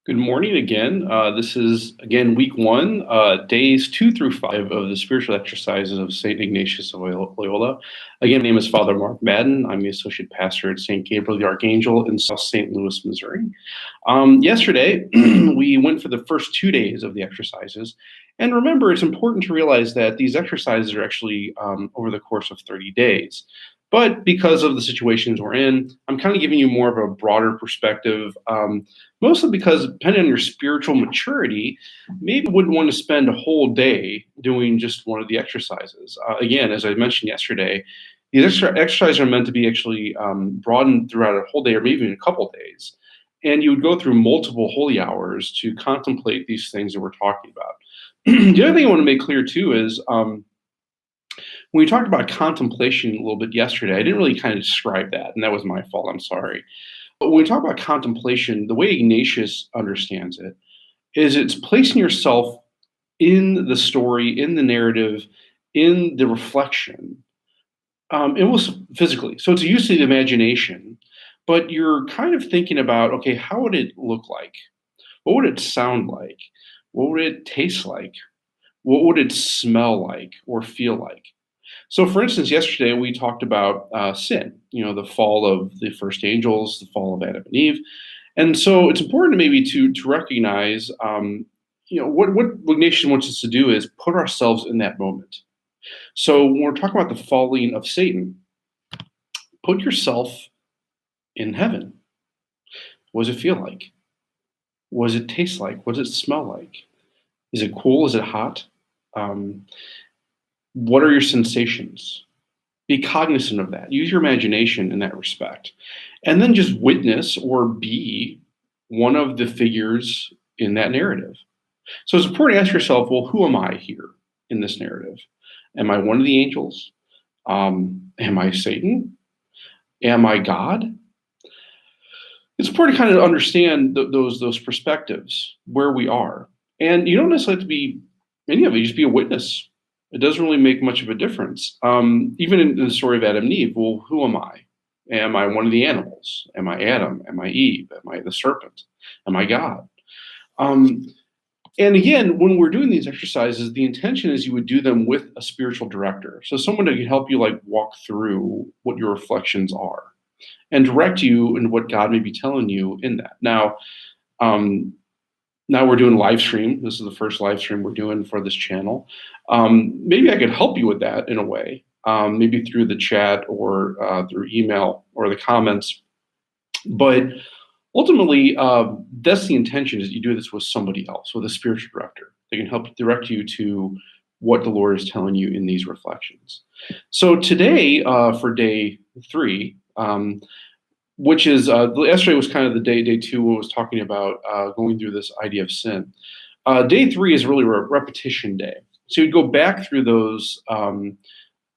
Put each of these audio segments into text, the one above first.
Good morning again. This is again week one, days 2 through 5 of the spiritual exercises of St. Ignatius of Loyola. Again, my name is Father Mark Madden. I'm the associate pastor at St. Gabriel the Archangel in South St. Louis, Missouri. Yesterday, we went for the first 2 days of the exercises. And remember, it's important to realize that these exercises are actually over the course of 30 days. But because of the situations we're in, I'm kind of giving you more of a broader perspective. Mostly because depending on your spiritual maturity, maybe you wouldn't want to spend a whole day doing just one of the exercises. Again, as I mentioned yesterday, these exercises are meant to be actually broadened throughout a whole day or maybe even a couple days. And you would go through multiple holy hours to contemplate these things that we're talking about. The other thing I want to make clear too is when we talked about contemplation a little bit yesterday, I didn't really kind of describe that, and that was my fault. I'm sorry. But when we talk about contemplation, the way Ignatius understands it is it's placing yourself in the story, in the narrative, in the reflection, almost physically. So it's a use of the imagination, but you're kind of thinking about, okay, how would it look like? What would it sound like? What would it taste like? What would it smell like or feel like? So, for instance, yesterday we talked about sin, the fall of the first angels, the fall of Adam and Eve. And so it's important maybe to recognize, what Ignatius wants us to do is put ourselves in that moment. So when we're talking about the falling of Satan, put yourself in heaven. What does it feel like? What does it taste like? What does it smell like? Is it cool? Is it hot? What are your sensations? Be cognizant of that. Use your imagination in that respect. And then just witness or be one of the figures in that narrative. So it's important to ask yourself, well, who am I here in this narrative? Am I one of the angels? Am I Satan? Am I God? It's important to kind of understand those perspectives, where we are. And you don't necessarily have to be any of it, you just be a witness. It doesn't really make much of a difference. Even in the story of Adam and Eve, well, who am I? Am I one of the animals? Am I Adam? Am I Eve? Am I the serpent? Am I God? And again, when we're doing these exercises, the intention is you would do them with a spiritual director. So someone that can help you walk through what your reflections are and direct you in what God may be telling you in that. Now we're doing live stream. This is the first live stream we're doing for this channel. Maybe I could help you with that in a way, maybe through the chat or through email or the comments. But ultimately, that's the intention, is you do this with somebody else, with a spiritual director. They can help direct you to what the Lord is telling you in these reflections. So today, for day 3, which is yesterday was kind of the day 2 when I was talking about going through this idea of sin. Day 3 is really a repetition day. So you'd go back through those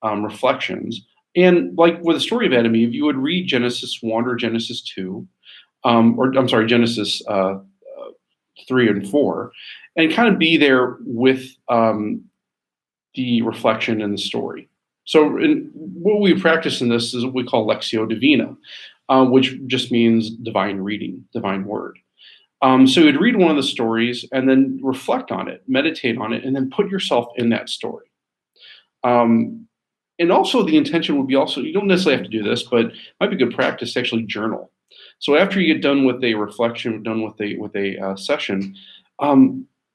reflections. And like with the story of Adam and Eve, you would read Genesis 1 or Genesis 2, Genesis 3 and 4, and kind of be there with the reflection and the story. So what we practice in this is what we call Lectio Divina, which just means divine reading, divine word. So you'd read one of the stories and then reflect on it, meditate on it, and then put yourself in that story. And also the intention would be you don't necessarily have to do this, but it might be good practice to actually journal. So after you get done with a reflection, done with a session,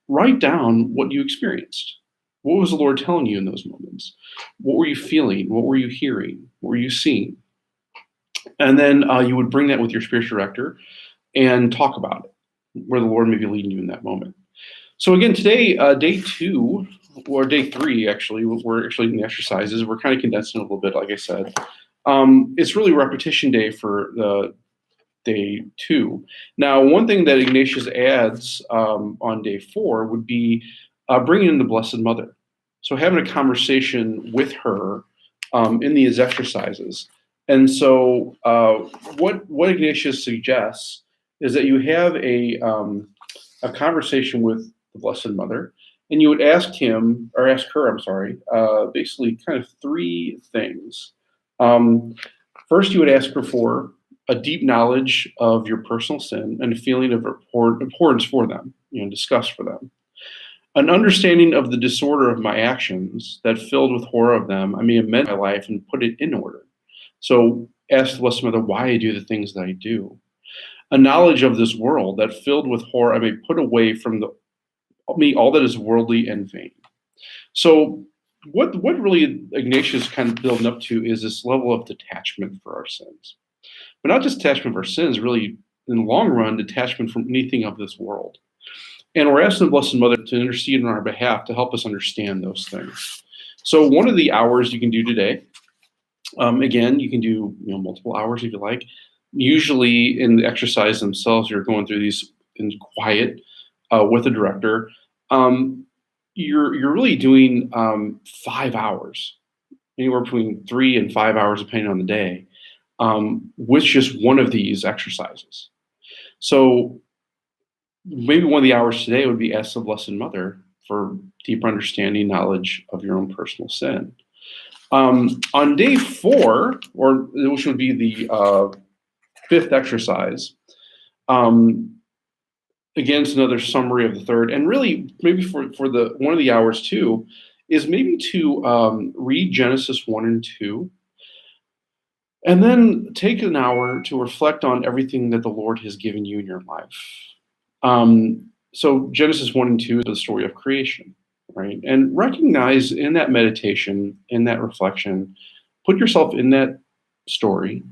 write down what you experienced. What was the Lord telling you in those moments? What were you feeling? What were you hearing? What were you seeing? And then you would bring that with your spiritual director and talk about it, where the Lord may be leading you in that moment. So again, today, day 2, or day 3, actually, we're actually in the exercises. We're kind of condensing a little bit, like I said. It's really repetition day for the day 2. Now, one thing that Ignatius adds on day 4 would be bringing in the Blessed Mother. So having a conversation with her in these exercises. And so what Ignatius suggests is that you have a conversation with the Blessed Mother, and you would ask her, basically kind of 3 things. First, you would ask her for a deep knowledge of your personal sin and a feeling of abhorrence for them, disgust for them. An understanding of the disorder of my actions, that filled with horror of them, I may amend my life and put it in order. So ask the Blessed Mother why I do the things that I do. A knowledge of this world, that filled with horror I may put away from me all that is worldly and vain. So what really Ignatius kind of building up to is this level of detachment for our sins. But not just detachment for our sins, really, in the long run, detachment from anything of this world. And we're asking the Blessed Mother to intercede on our behalf to help us understand those things. So one of the hours you can do today, again, you can do multiple hours if you like. Usually in the exercise themselves, you're going through these in quiet with the director. You're really doing 5 hours, anywhere between 3 and 5 hours, depending on the day, with just one of these exercises. So maybe one of the hours today would be ask the Blessed Mother for deeper understanding, knowledge of your own personal sin. On day 4, or which would be the 5th exercise, again, it's another summary of the 3rd, and really maybe for the one of the hours too is maybe to read Genesis 1 and 2, and then take an hour to reflect on everything that the Lord has given you in your life. So Genesis 1 and 2 is the story of creation, right? And recognize in that meditation, in that reflection, put yourself in that story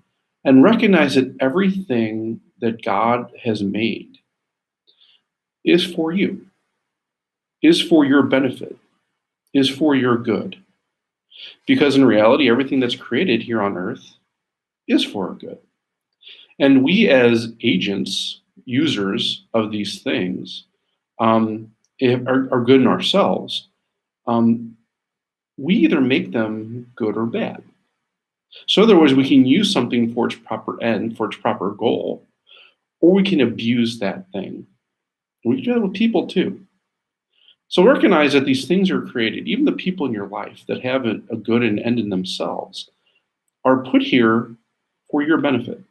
and recognize that everything that God has made is for you, is for your benefit, is for your good. Because in reality, everything that's created here on earth is for our good. And we as agents, users of these things, are good in ourselves. We either make them good or bad. So in other words, we can use something for its proper end, for its proper goal, or we can abuse that thing. We can do that with people too. So recognize that these things are created, even the people in your life that have a good and end in themselves, are put here for your benefit,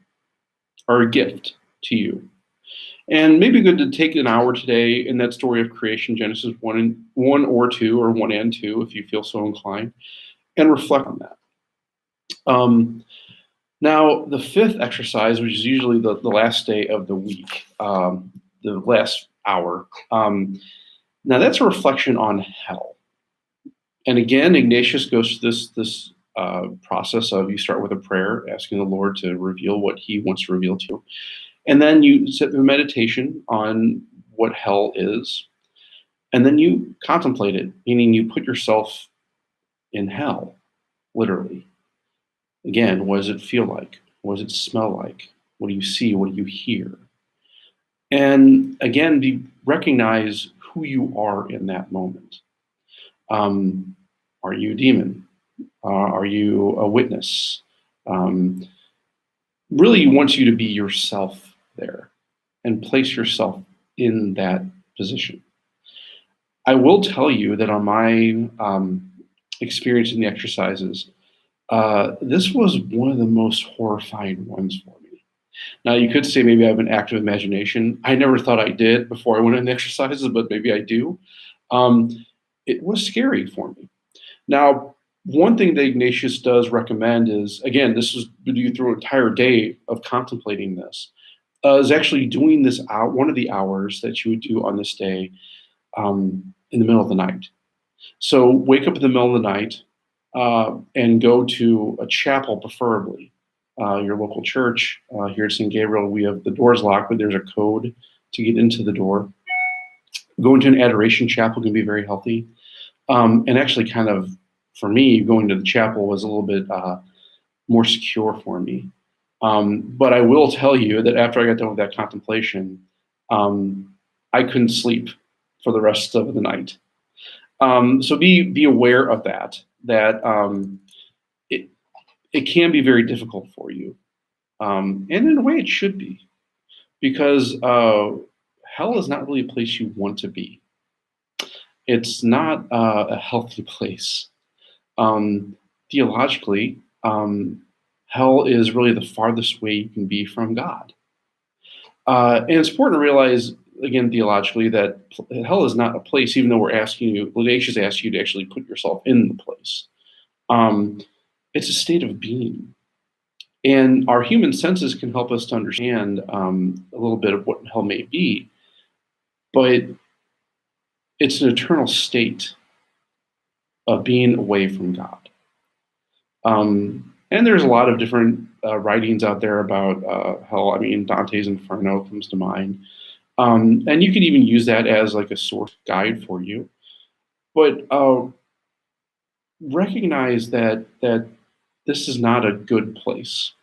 are a gift to you. And maybe good to take an hour today in that story of creation, Genesis 1 or 2, or 1 and 2, if you feel so inclined, and reflect on that. Now, the 5th exercise, which is usually the last day of the week, the last hour, now that's a reflection on hell. And again, Ignatius goes through this process of you start with a prayer, asking the Lord to reveal what he wants to reveal to you. And then you sit through meditation on what hell is. And then you contemplate it, meaning you put yourself in hell, literally. Again, what does it feel like? What does it smell like? What do you see? What do you hear? And again, recognize who you are in that moment. Are you a demon? Are you a witness? Really wants you to be yourself there and place yourself in that position. I will tell you that on my experience in the exercises, this was one of the most horrifying ones for me. Now, you could say maybe I have an active imagination. I never thought I did before I went in the exercises, but maybe I do. It was scary for me. Now, one thing that Ignatius does recommend is, again, this is you through an entire day of contemplating this, is actually doing this out one of the hours that you would do on this day in the middle of the night. So wake up in the middle of the night and go to a chapel, preferably your local church. Here at St. Gabriel, we have the doors locked, but there's a code to get into the door. Going to an adoration chapel can be very healthy. And actually kind of, for me, going to the chapel was a little bit more secure for me. But I will tell you that after I got done with that contemplation, I couldn't sleep for the rest of the night. So be aware of that it can be very difficult for you. And in a way it should be, because hell is not really a place you want to be. It's not a healthy place. Theologically, hell is really the farthest way you can be from God. And it's important to realize, again, theologically, that hell is not a place, even though we're asking you, Ignatius asks you to actually put yourself in the place. Um, it's a state of being. And our human senses can help us to understand a little bit of what hell may be, but it's an eternal state of being away from God. And there's a lot of different writings out there about hell. I mean, Dante's Inferno comes to mind. And you could even use that as like a source guide for you. But recognize that this is not a good place.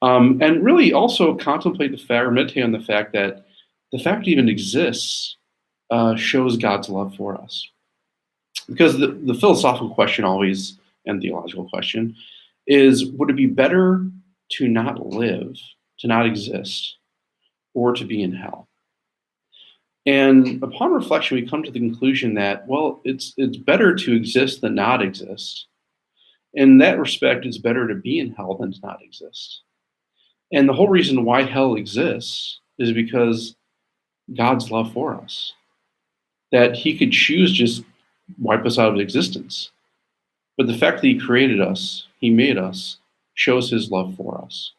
And really also contemplate the fact, or meditate on the fact that the fact it even exists shows God's love for us. Because the philosophical question always, and theological question, is would it be better to not live, to not exist, or to be in hell? And upon reflection, we come to the conclusion that, well, it's better to exist than not exist. In that respect, it's better to be in hell than to not exist. And the whole reason why hell exists is because God's love for us. That he could choose just wipe us out of existence. But the fact that he created us, he made us, shows his love for us.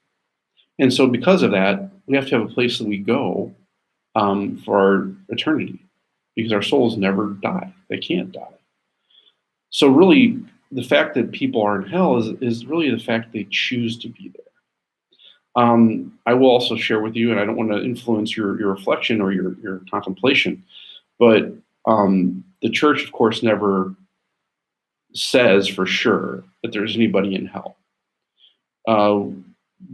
And so because of that, we have to have a place that we go for our eternity, because our souls never die. They can't die. So really, the fact that people are in hell is really the fact they choose to be there. I will also share with you, and I don't want to influence your reflection or your contemplation, but the church, of course, never says for sure that there's anybody in hell.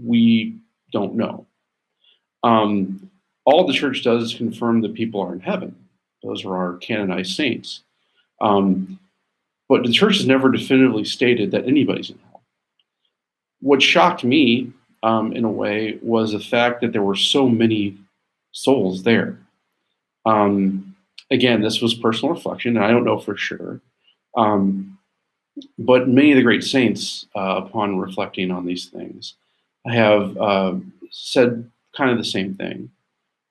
We don't know. All the church does is confirm that people are in heaven. Those are our canonized saints. But the church has never definitively stated that anybody's in hell. What shocked me, in a way, was the fact that there were so many souls there. Again, this was personal reflection, and I don't know for sure. But many of the great saints, upon reflecting on these things, have said kind of the same thing,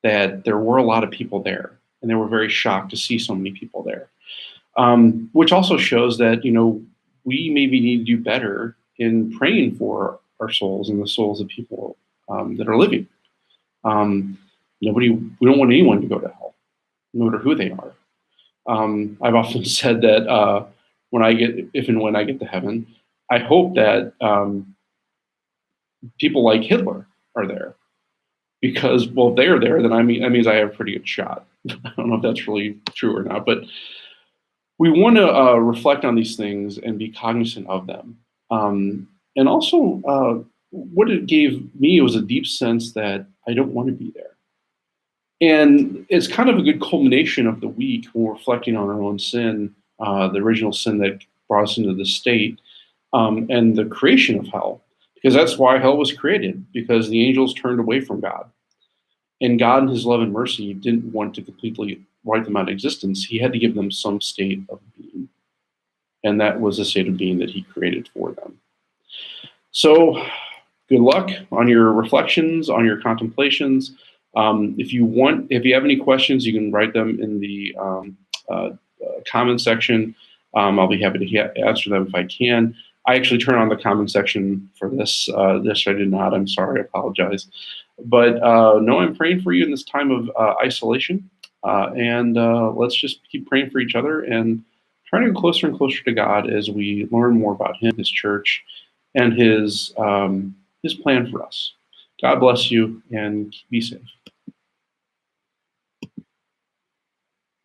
that there were a lot of people there, and they were very shocked to see so many people there. Which also shows that, we maybe need to do better in praying for our souls and the souls of people that are living. We don't want anyone to go to hell, no matter who they are. I've often said that if and when I get to heaven, I hope that people like Hitler are there, because, well, if they're there, then that means I have a pretty good shot. I don't know if that's really true or not, but we want to reflect on these things and be cognizant of them. And also, what it gave me was a deep sense that I don't want to be there. And it's kind of a good culmination of the week when we're reflecting on our own sin, the original sin that brought us into the state, and the creation of hell. Because that's why hell was created, because the angels turned away from God. And God, in his love and mercy, didn't want to completely wipe them out of existence. He had to give them some state of being. And that was the state of being that he created for them. So good luck on your reflections, on your contemplations. If you have any questions, you can write them in the comment section. I'll be happy to answer them if I can. I actually turned on the comment section for this. This I did not. I'm sorry. I apologize. But no, I'm praying for you in this time of isolation. And let's just keep praying for each other and trying to go closer and closer to God as we learn more about him, his church, and his plan for us. God bless you, and be safe.